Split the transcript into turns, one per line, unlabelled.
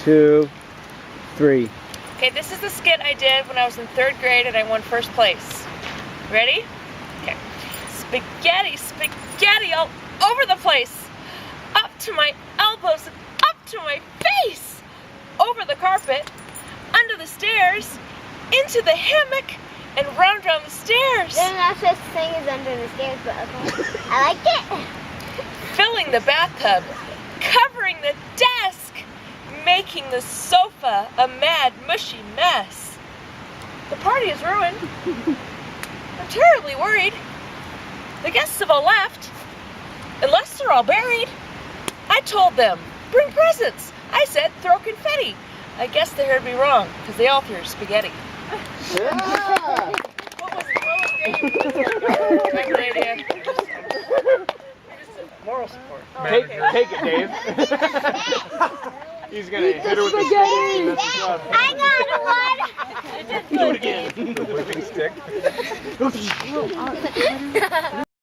2, 3.
Okay, this is the skit I did when I was in 3rd grade and I won 1st place. Ready? Okay. Spaghetti, spaghetti all over the place. Up to my elbows and up to my face. Over the carpet, under the stairs, into the hammock, and round the stairs.
There's not such thing as under the stairs, but okay. I like it.
Filling the bathtub, covering the desk, making the sofa a mad, mushy mess. The party is ruined. I'm terribly worried. The guests have all left, unless they're all buried. I told them, bring presents. I said, throw confetti. I guess they heard me wrong, because they all threw spaghetti.
Oh.
What was it? Great idea. Moral support.
Take it, Dave. He's gonna hit her with
spaghetti.
the stick.
I got one.
Do it again. The whipping stick.